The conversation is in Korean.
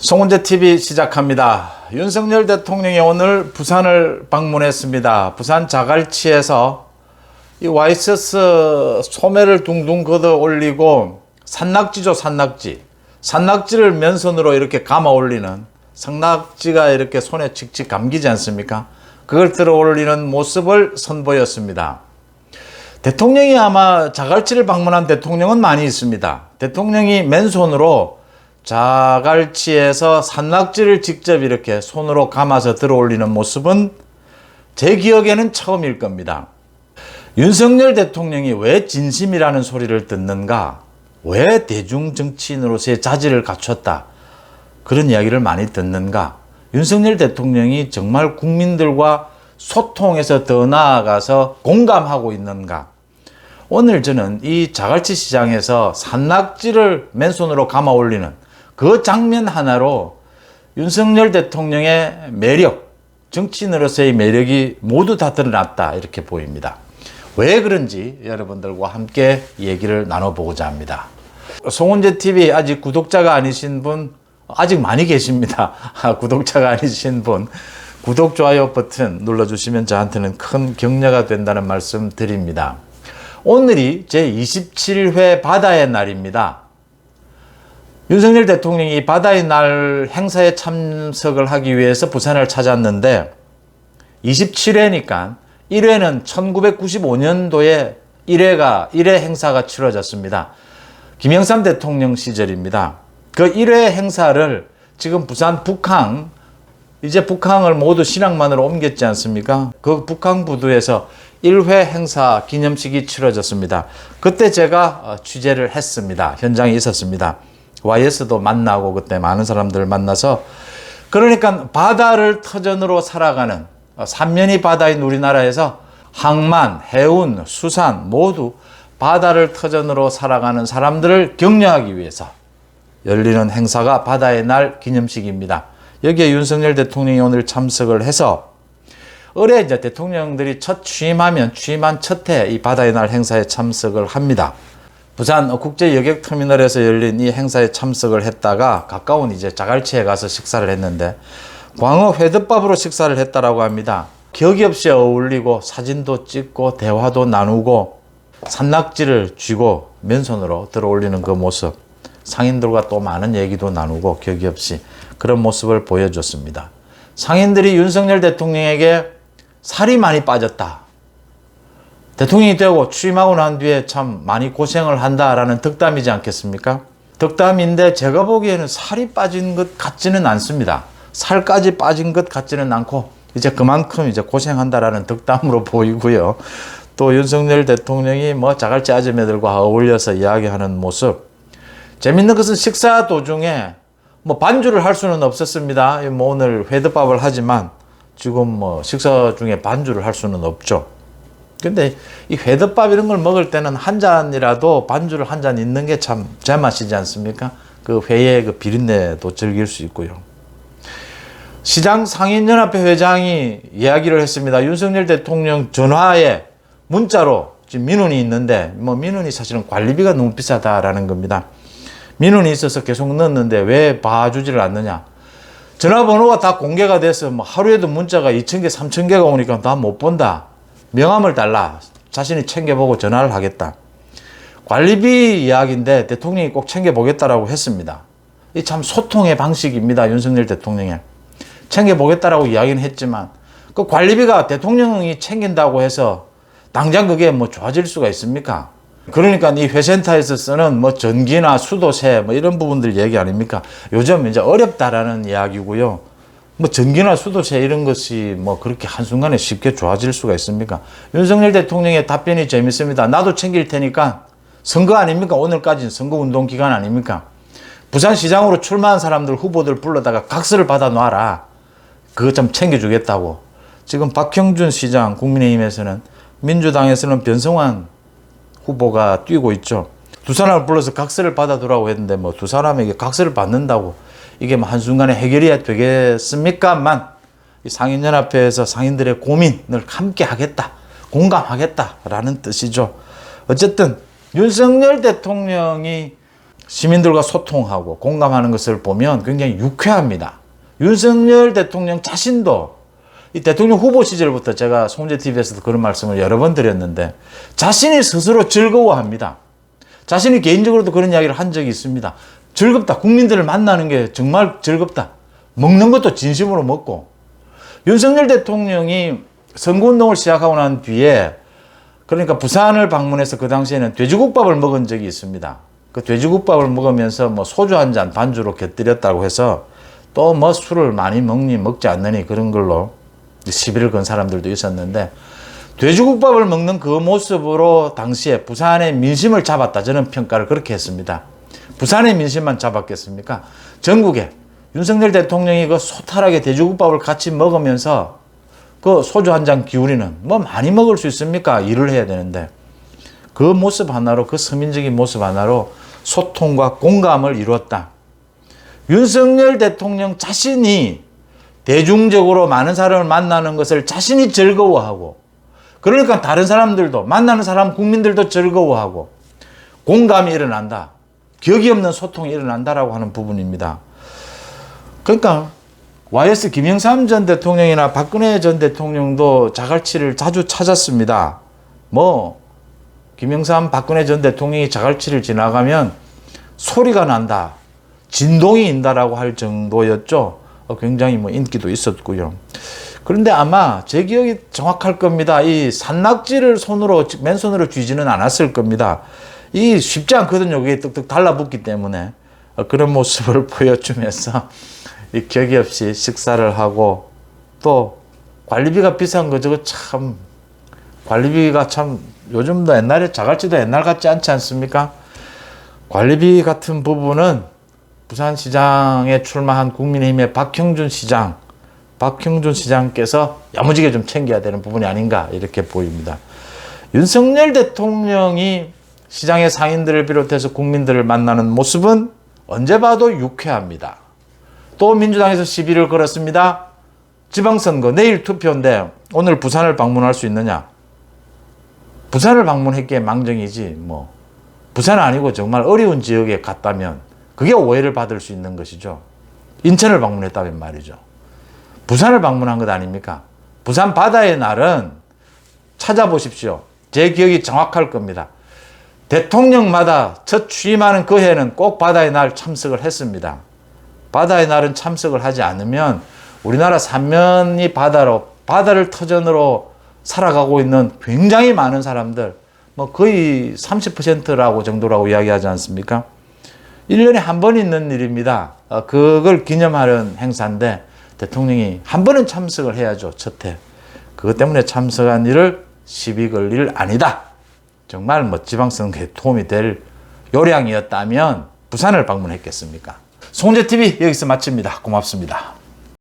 송은재 TV 시작합니다. 윤석열 대통령이 오늘 부산을 방문했습니다. 부산 자갈치에서 이 와이셔츠 소매를 둥둥 걷어 올리고 산낙지죠, 산낙지. 산낙지를 맨손으로 이렇게 감아 올리는, 산낙지가 이렇게 손에 칙칙 감기지 않습니까? 그걸 들어 올리는 모습을 선보였습니다. 대통령이 아마 자갈치를 방문한 대통령은 많이 있습니다. 대통령이 맨손으로 자갈치에서 산낙지를 직접 이렇게 손으로 감아서 들어 올리는 모습은 제 기억에는 처음일 겁니다. 윤석열 대통령이 왜 진심이라는 소리를 듣는가? 왜 대중 정치인으로서의 자질을 갖췄다? 그런 이야기를 많이 듣는가? 윤석열 대통령이 정말 국민들과 소통해서 더 나아가서 공감하고 있는가? 오늘 저는 이 자갈치 시장에서 산낙지를 맨손으로 감아 올리는 그 장면 하나로 윤석열 대통령의 매력, 정치인으로서의 매력이 모두 다 드러났다, 이렇게 보입니다. 왜 그런지 여러분들과 함께 얘기를 나눠보고자 합니다. 송은재 TV 아직 구독자가 아니신 분 아직 많이 계십니다. 구독자가 아니신 분 구독, 좋아요 버튼 눌러주시면 저한테는 큰 격려가 된다는 말씀 드립니다. 오늘이 제27회 바다의 날입니다. 윤석열 대통령이 바다의 날 행사에 참석을 하기 위해서 부산을 찾았는데 27회니까 1회는 1995년도에 1회 행사가 치러졌습니다. 김영삼 대통령 시절입니다. 그 1회 행사를 지금 부산 북항, 이제 북항을 모두 신항만으로 옮겼지 않습니까? 그 북항 부두에서 1회 행사 기념식이 치러졌습니다. 그때 제가 취재를 했습니다. 현장에 있었습니다. YS도 만나고 그때 많은 사람들을 만나서, 그러니까 바다를 터전으로 살아가는 삼면이 바다인 우리나라에서 항만, 해운, 수산 모두 바다를 터전으로 살아가는 사람들을 격려하기 위해서 열리는 행사가 바다의 날 기념식입니다. 여기에 윤석열 대통령이 오늘 참석을 해서 올해 이제 대통령들이 취임한 첫 해 이 바다의 날 행사에 참석을 합니다. 부산 국제여객터미널에서 열린 이 행사에 참석을 했다가 가까운 이제 자갈치에 가서 식사를 했는데 광어 회덮밥으로 식사를 했다라고 합니다. 격이 없이 어울리고 사진도 찍고 대화도 나누고 산낙지를 쥐고 맨손으로 들어 올리는 그 모습, 상인들과 또 많은 얘기도 나누고 격이 없이 그런 모습을 보여줬습니다. 상인들이 윤석열 대통령에게 살이 많이 빠졌다, 대통령이 되고 취임하고 난 뒤에 참 많이 고생을 한다라는 덕담이지 않겠습니까? 덕담인데 제가 보기에는 살이 빠진 것 같지는 않습니다. 살까지 빠진 것 같지는 않고 이제 그만큼 이제 고생한다라는 덕담으로 보이고요. 또 윤석열 대통령이 뭐 자갈치 아줌매들과 어울려서 이야기하는 모습, 재밌는 것은 식사 도중에 뭐 반주를 할 수는 없었습니다. 뭐 오늘 회덮밥을 하지만 지금 뭐 식사 중에 반주를 할 수는 없죠. 근데 이 회덮밥 이런 걸 먹을 때는 한 잔이라도 반주를 한 잔 있는 게 참 제맛이지 않습니까? 그 회의 그 비린내도 즐길 수 있고요. 시장 상인연합회 회장이 이야기를 했습니다. 윤석열 대통령 전화에 문자로 지금 민원이 있는데 뭐 민원이 사실은 관리비가 너무 비싸다라는 겁니다. 민원이 있어서 계속 넣었는데 왜 봐주지를 않느냐. 전화번호가 다 공개가 돼서 뭐 하루에도 문자가 2,000개, 3,000개가 오니까 다 못 본다. 명함을 달라. 자신이 챙겨보고 전화를 하겠다. 관리비 이야기인데 대통령이 꼭 챙겨보겠다라고 했습니다. 이 참 소통의 방식입니다. 윤석열 대통령이. 챙겨보겠다라고 이야기는 했지만 그 관리비가 대통령이 챙긴다고 해서 당장 그게 뭐 좋아질 수가 있습니까? 그러니까 이 회센터에서 쓰는 뭐 전기나 수도세 뭐 이런 부분들 얘기 아닙니까? 요즘 이제 어렵다라는 이야기고요. 뭐 전기나 수도세 이런 것이 뭐 그렇게 한순간에 쉽게 좋아질 수가 있습니까? 윤석열 대통령의 답변이 재밌습니다. 나도 챙길 테니까, 선거 아닙니까? 오늘까지는 선거운동 기간 아닙니까? 부산시장으로 출마한 사람들 후보들 불러다가 각서를 받아 놔라. 그거 좀 챙겨주겠다고. 지금 박형준 시장 국민의힘에서는, 민주당에서는 변성환 후보가 뛰고 있죠. 두 사람을 불러서 각서를 받아두라고 했는데 뭐 두 사람에게 각서를 받는다고 이게 뭐 한순간에 해결이 되겠습니까만, 이 상인연합회에서 상인들의 고민을 함께 하겠다, 공감하겠다라는 뜻이죠. 어쨌든 윤석열 대통령이 시민들과 소통하고 공감하는 것을 보면 굉장히 유쾌합니다. 윤석열 대통령 자신도 이 대통령 후보 시절부터 제가 송재TV에서도 그런 말씀을 여러 번 드렸는데 자신이 스스로 즐거워합니다. 자신이 개인적으로도 그런 이야기를 한 적이 있습니다. 즐겁다. 국민들을 만나는 게 정말 즐겁다. 먹는 것도 진심으로 먹고. 윤석열 대통령이 선거운동을 시작하고 난 뒤에 그러니까 부산을 방문해서 그 당시에는 돼지국밥을 먹은 적이 있습니다. 그 돼지국밥을 먹으면서 뭐 소주 한 잔 반주로 곁들였다고 해서 또 뭐 술을 많이 먹지 않느니 그런 걸로 시비를 건 사람들도 있었는데 돼지국밥을 먹는 그 모습으로 당시에 부산의 민심을 잡았다. 저는 평가를 그렇게 했습니다. 부산의 민심만 잡았겠습니까? 전국에 윤석열 대통령이 그 소탈하게 돼지국밥을 같이 먹으면서 그 소주 한 잔 기울이는 뭐 많이 먹을 수 있습니까? 일을 해야 되는데 그 모습 하나로 그 서민적인 모습 하나로 소통과 공감을 이루었다. 윤석열 대통령 자신이 대중적으로 많은 사람을 만나는 것을 자신이 즐거워하고 그러니까 다른 사람들도 만나는 사람 국민들도 즐거워하고 공감이 일어난다. 격이 없는 소통이 일어난다라고 하는 부분입니다. 그러니까 YS 김영삼 전 대통령이나 박근혜 전 대통령도 자갈치를 자주 찾았습니다. 뭐 김영삼 박근혜 전 대통령이 자갈치를 지나가면 소리가 난다. 진동이 인다라고 할 정도였죠. 굉장히 뭐 인기도 있었고요. 그런데 아마 제 기억이 정확할 겁니다. 이 산낙지를 맨손으로 쥐지는 않았을 겁니다. 이 쉽지 않거든요. 그게 뚝뚝 달라붙기 때문에 그런 모습을 보여주면서 이 격이 없이 식사를 하고 또 관리비가 비싼 거 저거 참 관리비가 참 요즘도 옛날에 자갈치도 옛날 같지 않지 않습니까? 관리비 같은 부분은 부산시장에 출마한 국민의힘의 박형준 시장께서 야무지게 좀 챙겨야 되는 부분이 아닌가 이렇게 보입니다. 윤석열 대통령이 시장의 상인들을 비롯해서 국민들을 만나는 모습은 언제 봐도 유쾌합니다. 또 민주당에서 시비를 걸었습니다. 지방선거 내일 투표인데 오늘 부산을 방문할 수 있느냐? 부산을 방문했기에 망정이지 뭐 부산 아니고 정말 어려운 지역에 갔다면 그게 오해를 받을 수 있는 것이죠. 인천을 방문했다면 말이죠. 부산을 방문한 것 아닙니까? 부산 바다의 날은 찾아보십시오. 제 기억이 정확할 겁니다. 대통령마다 첫 취임하는 그 해는 꼭 바다의 날 참석을 했습니다. 바다의 날은 참석을 하지 않으면 우리나라 삼면이 바다를 터전으로 살아가고 있는 굉장히 많은 사람들, 뭐 거의 30%라고 정도라고 이야기하지 않습니까? 1년에 한 번 있는 일입니다. 그걸 기념하는 행사인데 대통령이 한 번은 참석을 해야죠. 첫 해. 그것 때문에 참석한 일을 시비 걸 일 아니다. 정말 뭐 지방선거에 도움이 될 요량이었다면 부산을 방문했겠습니까? 송재TV 여기서 마칩니다. 고맙습니다.